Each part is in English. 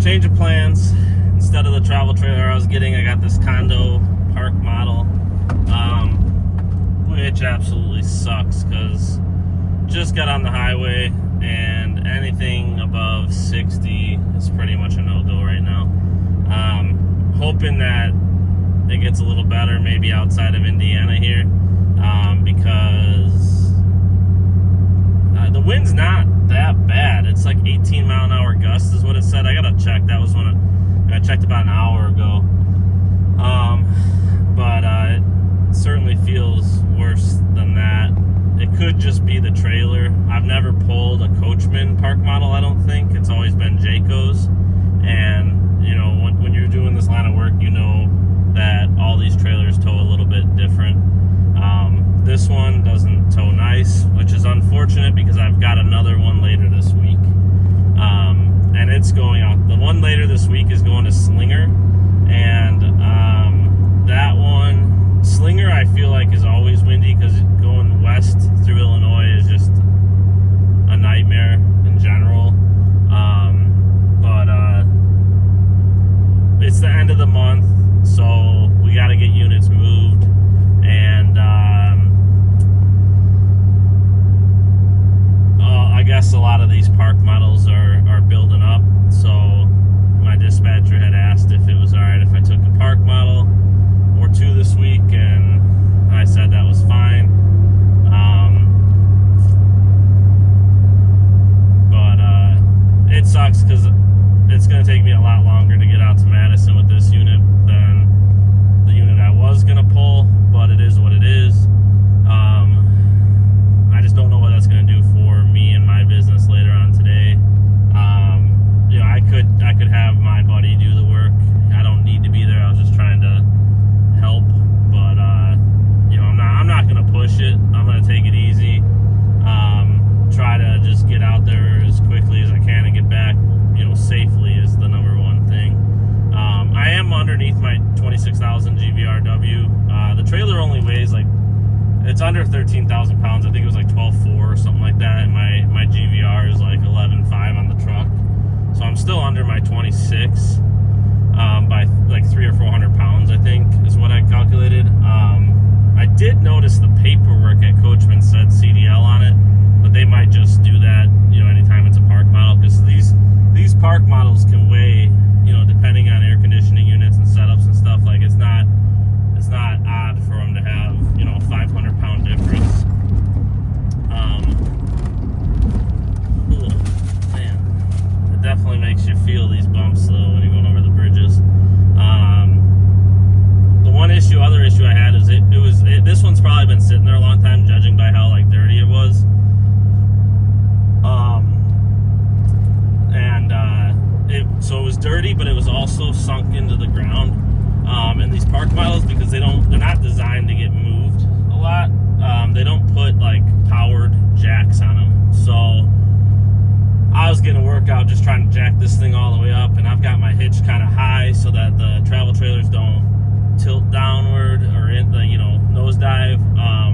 change of plans. Instead of the travel trailer I was getting, I got this condo park model, which absolutely sucks because just got on the highway and anything above 60 is pretty much a no-go right now. Hoping that it gets a little better maybe outside of Indiana here, because the wind's not that bad. It's like 18 mile an hour gusts is what it said. I gotta check. That was when I checked about an hour ago. But it certainly feels worse than that. It could just be the trailer. I've never pulled a Coachman park model, I don't think. It's always been Jayco's. And, you know, when you're doing this line of work, you know that all these trailers tow a little bit different. This one doesn't tow nice, which is unfortunate because I've got another one later this week. And it's going out. The one later this week is going to Slinger. And that one, Slinger, I feel like is always windy because going west through Illinois is just a nightmare in general. But it's the end of the month, so we got to get units moved. And I guess a lot of these park models are building up. So my dispatcher had asked if it was all right if I took a park model or two this week, and I said that was fine. But it sucks because it's going to take me a lot longer to get out to Madison with this unit than the unit I was going to pull, but it is what it is. I just don't know what that's going to do for me and my business later on today. You know, I could have my buddy do the work. I don't need to be there. I was just trying to help, but you know, I'm not going to push it. I'm going to take it easy. Try to just get out there as quickly as I can and get back, you know, safely is the number one thing. I am underneath my 26,000 GVRW. The trailer only weighs like, it's under 13,000 pounds. I think it was like 12.4 or something like that. And my GVR is like 11.5 on the truck. So I'm still under my 26 by like 300 or 400 pounds, I think is what I calculated. I did notice the paperwork at Coachman said CDL on it, but they might just do that, you know, anytime it's a park model, because these park models can weigh, you know, depending on air conditioning units and setups and stuff. Like it's not odd for them to have, you know, a 500 pound difference. Man, it definitely makes you feel these bumps though when you're going over the bridges. The other issue I had is this one's probably been sitting there a long time, judging by how like dirty it was. So it was dirty, but it was also sunk into the ground. And these park models, because they're not designed to get moved a lot. They don't put like powered jacks on them. So I was getting a workout just trying to jack this thing all the way up, and I've got my hitch kind of high so that the travel trailers don't tilt downward or in the, you know, nosedive.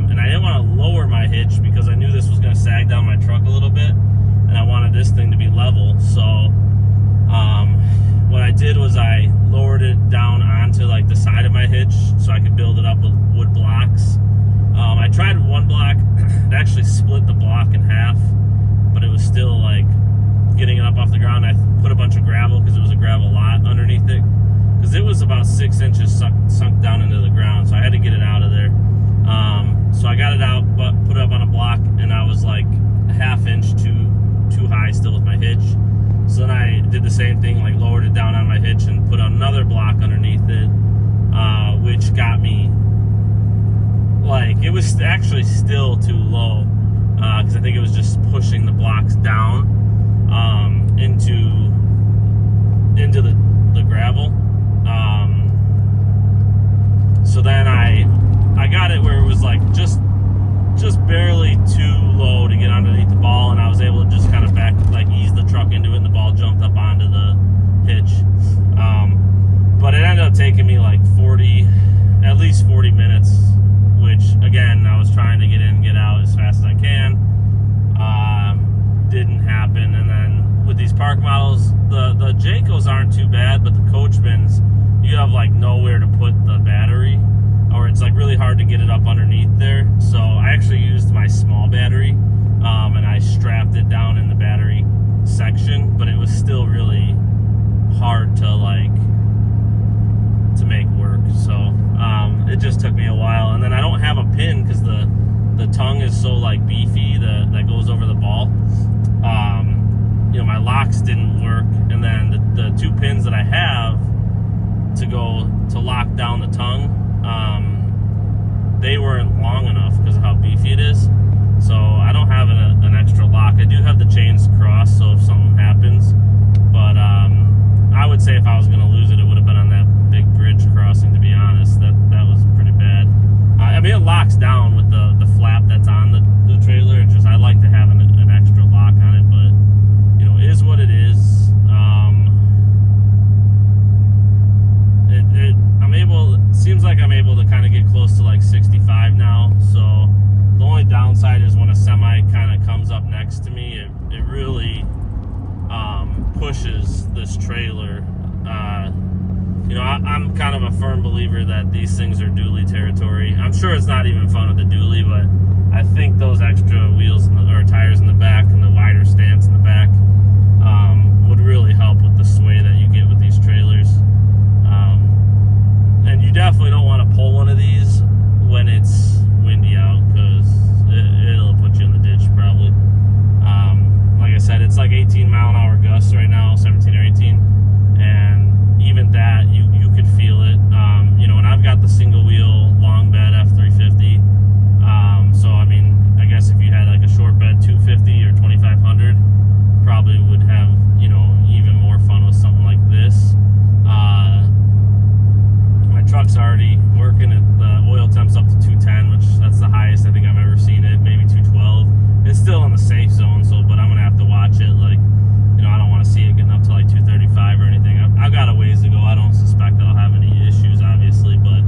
And I didn't want to lower my hitch because I knew this was going to sag down my truck a little bit, and I wanted this thing to be level. So what I did was I lowered it down onto like the side of my hitch so I could build it up with wood blocks. I tried one block. It actually split the block in half, but it was still like getting it up off the ground. I put a bunch of gravel because it was a gravel lot underneath it, because it was about 6 inches sunk down into the ground, so I had to get it out of there. So I got it out, but put it up on a block, and I was like a half inch too high still with my hitch. So then I did the same thing, like lowered it down on my hitch and put another block underneath it, which got me, like, it was actually still too low, because I think it was just pushing the blocks down into the gravel. So then I got it where it was like just barely too low to get underneath the ball, and I was able to just kind of ease the truck into it, and the ball jumped up onto the hitch. But it ended up taking me like at least 40 minutes, which again, I was trying to get in and get out as fast as I can. Didn't happen. And then with these park models, the Jayco's those aren't too bad, but the Coachman's, you have like nowhere to put the battery, or it's like really hard to get it up underneath there. So I actually used my small battery, and I strapped it down in the battery section, but it was still really hard to make work. So it just took me a while, and then I don't have a pin because the tongue is so like beefy that goes over the ball. My locks didn't work, and then the two pins that I have to lock down the tongue, they weren't long enough because of how beefy it is. So I don't have an extra lock. I do have the chains crossed, so if something happens, but I would say if I was going to lose it, it would have been on that big bridge crossing, to be honest. That was pretty bad. I mean, it locks down with the flap that's on the trailer. It's just I like to have an extra lock on it, but it is what it is. Seems like I'm able to kind of get close to like 65 now. So the only downside is when a semi kind of comes up next to me, it really pushes this trailer. I'm kind of a firm believer that these things are dually territory. I'm sure it's not even fun with the dually, but I think those extra wheels or tires in the back and the wider stance in the back would really help with the sway that you get with these trailers. And you definitely don't want to pull one of these when it's windy out, because it'll put you in the ditch probably. Like I said, it's like 18 mile an hour gusts right now, 17 or 18, and even that you could feel it. And I've got the single wheel long bed F350. So I mean, I guess if you had like a short bed 250 or 2500, probably would have even more fun with something like this. My truck's already working at the oil temps up to 210, which that's the highest I think I've ever seen it, maybe 212. It's still in the safe zone, but I'm gonna have to watch it. I don't want to see it getting up to like 235 or anything. I've got a ways to go. I don't suspect that I'll have any issues, obviously, but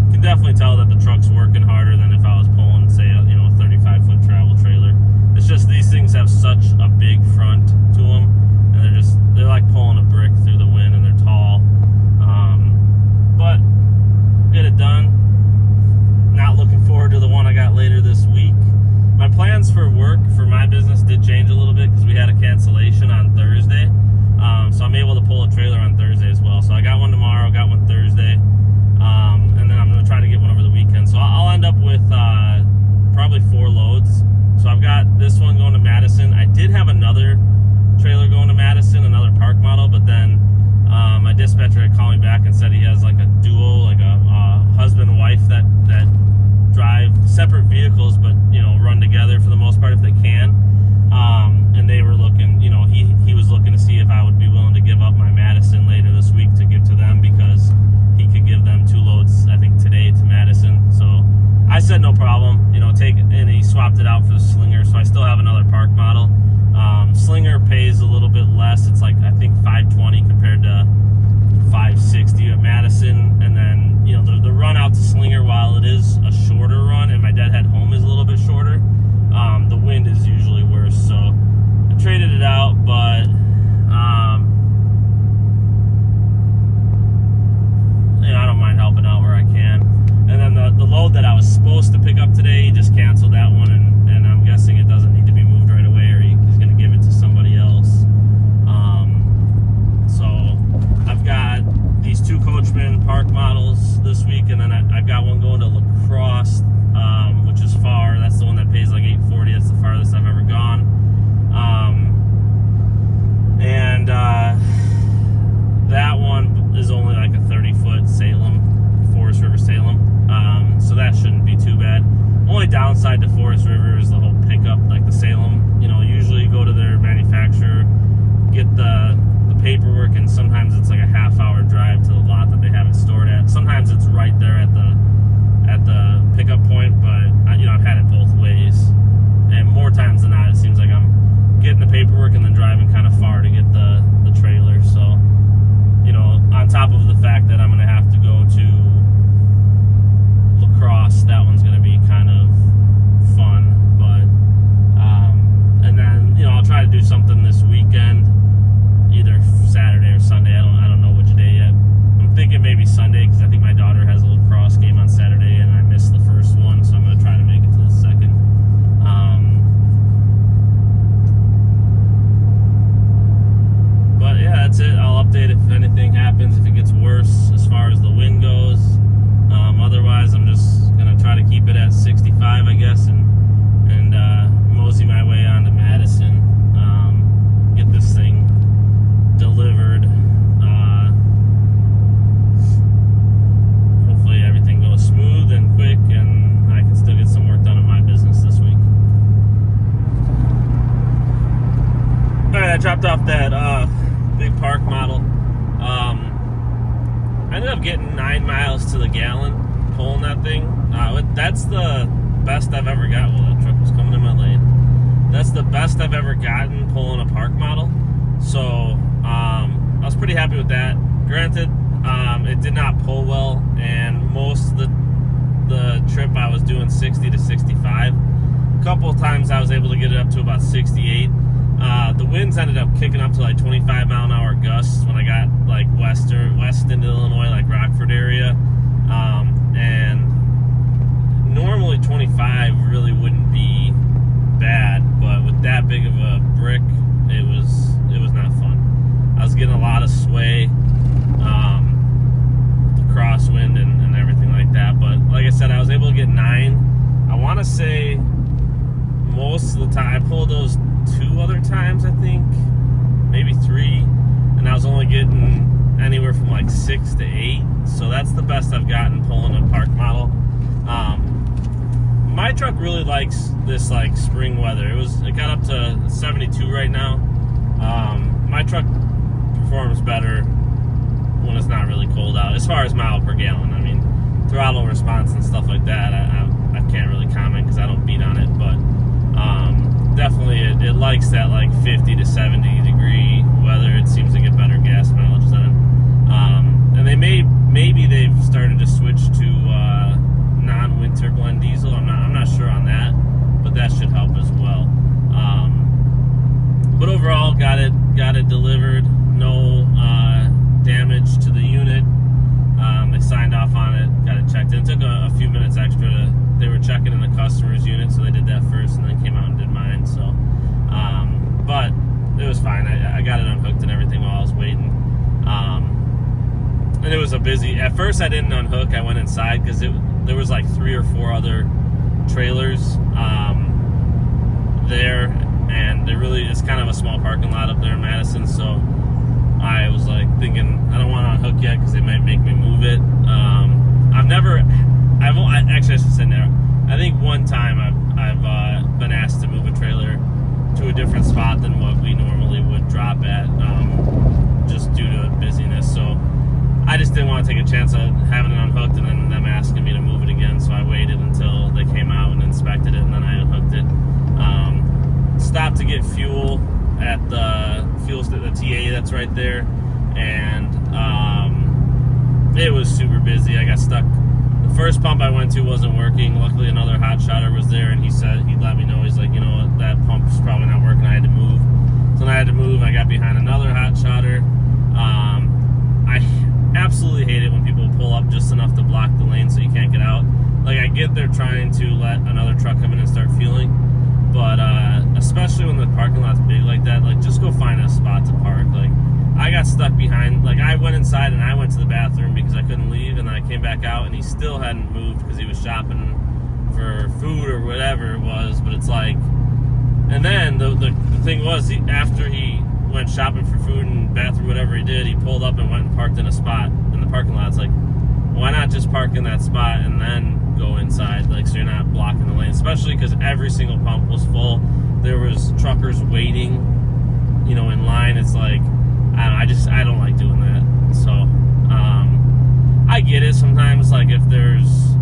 you can definitely tell that the truck's working harder than if I was pulling, say, a 35-foot travel trailer. It's just these things have such a big front to them, and they're like pulling a brick through the wind, and they're tall. But get it done. Not looking forward to the one I got later this week. My plans for work for my business did change a little bit because we had a cancellation on Thursday. So I'm able to pull a trailer on Thursday as well. So I got one tomorrow, got one Thursday, and then I'm going to try to get one over the weekend. So I'll end up with probably 4 loads. So I've got this one going to Madison. I did have another trailer going to Madison, another park model, but then my dispatcher had called me back and said he has like a dual, like a husband and wife that drive separate vehicles, but run together for the most part if they can. And they were looking, he was looking to see if I would be willing to give up my Madison later this week to give to them, because he could give them 2 loads, I think, today to Madison. So I said no problem, and he swapped it out for the Slinger. So I still have another park model. Slinger pays a little bit less. It's like, I think, $520 compared to $560 at Madison. And then, the run out to Slinger, while it is a shorter run, and my deadhead home is a little bit shorter, the wind is usually worse. So I traded it out, but I don't mind helping out where I can. And then the load that I was supposed to pick up today, he just canceled that one, and I'm guessing it doesn't need to be moved right away, or he's going to give it to somebody else. So I've got these 2 Coachman park models this week, and then I've got one going to La Crosse, which is far. That's the one that pays like $840. That's the farthest I've ever gone. And that one is only like a 30-foot Salem, Forest River Salem. So that shouldn't be too bad. Only downside to Forest River is the whole pickup, like the Salem. Usually you go to their manufacturer, get the paperwork, and sometimes it's like a half-hour drive to the lot that they have it stored at. Sometimes it's right there at the pickup point, but I've had it both ways, and more times than not, it seems like I'm getting the paperwork and then driving kind of far to get the trailer. So, on top of the fact that I'm going to have to go to La Crosse, that one's going to be kind of fun, but and then I'll try to do something this weekend, either Saturday Sunday because I think my daughter has a lacrosse game on Saturday and I missed the first one, so I'm going to try to make it to the second. But yeah, that's it. I'll update if anything happens, if it gets worse as far as the wind goes. Otherwise, I'm just going to try to keep it at 65, I guess, and mosey my way on to Madison, get this thing delivered. Hopefully everything goes smooth and quick and I can still get some work done in my business this week. Alright, I dropped off that big park model. I ended up getting 9 miles to the gallon pulling that thing. That's the best I've ever got. Well, that truck was coming in my lane. That's the best I've ever gotten pulling a park model. So I was pretty happy with that. Granted, it did not pull well, and most of the trip I was doing 60 to 65. A couple of times I was able to get it up to about 68. The winds ended up kicking up to like 25 mile an hour gusts when I got like west into Illinois, like Rockford area. And normally 25 really wouldn't be bad, but with that big of a brick, it was not fun. I was getting a lot of sway, the crosswind and everything like that. But like I said, I was able to get 9. I want to say most of the time I pulled those 2 other times, I think, maybe 3, and I was only getting anywhere from like 6 to 8. So that's the best I've gotten pulling a park model. My truck really likes this like spring weather. It got up to 72 right now. My truck performs better when it's not really cold out. As far as mile per gallon, I mean, throttle response and stuff like that, I can't really comment because I don't beat on it. But definitely it likes that like 50 to 70 degree weather. It seems to get better gas mileage then. And maybe they've started to switch to non-winter blend diesel. I'm not sure on that, but that should help as well. But overall, got it delivered. No damage to the unit. They signed off on it, got it checked in. It took a few minutes extra. They were checking in the customer's unit, so they did that first and then came out and did mine. So, but it was fine. I got it unhooked and everything while I was waiting. And it was at first I didn't unhook. I went inside because there was like 3 or 4 other trailers there, and it's kind of a small parking lot up there in Madison, so I was like thinking I don't want to unhook yet because they might make me move it. I should say there. I think one time I've been asked to move a trailer to a different spot than what we normally would drop at, just due to busyness. So I just didn't want to take a chance of having it unhooked and then them asking me to move it again. So I waited until they came out and inspected it, and then I unhooked it. Stopped to get fuel at the TA that's right there, and it was super busy. I got stuck. The first pump I went to wasn't working. Luckily, another hot shotter was there, and he'd let me know. He's like, you know what, that pump's probably not working. I had to move. So when I had to move, I got behind another hot shotter. I absolutely hate it when people pull up just enough to block the lane so you can't get out. Like, I get they're trying to let another truck come in and start fueling, but especially when the parking lot's big like that, like, just go find a spot to park. Like, I got stuck behind, like, I went inside and I went to the bathroom because I couldn't leave, and then I came back out and he still hadn't moved because he was shopping for food or whatever it was. But it's like, and then the thing was, after he went shopping for food and bathroom, whatever he did, he pulled up and went and parked in a spot in the parking lot. It's like, why not just park in that spot and then go inside, like, so you're not blocking the lane, especially because every single pump was full. There was truckers waiting, in line. It's like, I don't like doing that. So I get it sometimes, like, if there's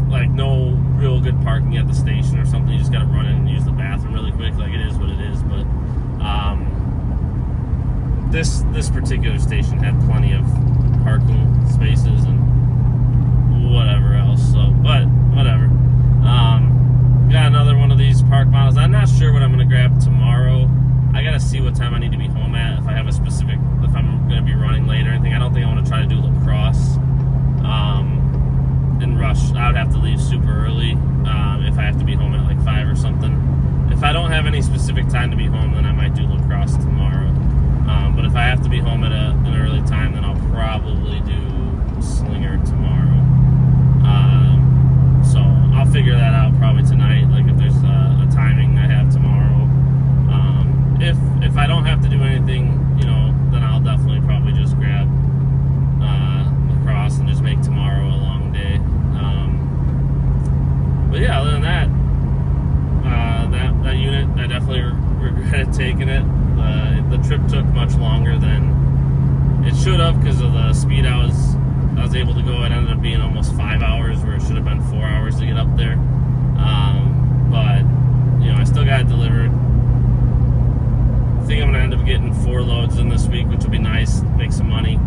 like no real good parking at the station or something, you just gotta run in and use the bathroom really quick. Like, it is what it is. But this particular station had plenty of parking spaces and whatever else. So, but whatever. Got another one of these park models. I'm not sure what I'm gonna grab tomorrow. I gotta see any specific time to be home, then I might do lacrosse tomorrow. But if I have to be home at an early time, then I'll probably do slinger tomorrow. So I'll figure that out probably tonight, like if there's a timing I have tomorrow. If I don't have to do anything, then I'll definitely probably just grab lacrosse and just make tomorrow a long day. But yeah, other than that, that unit, I definitely regretted taking it. The trip took much longer than it should have because of the speed I was able to go. It ended up being almost 5 hours where it should have been 4 hours to get up there. But I still got it delivered. I think I'm gonna end up getting 4 loads in this week, which will be nice, make some money,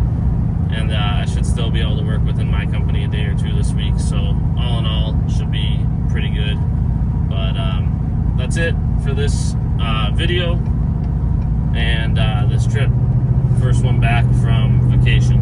and I should still be able to work within my company a day or two this week. So all in all, should be pretty good. But that's it for this video and this trip. First one back from vacation.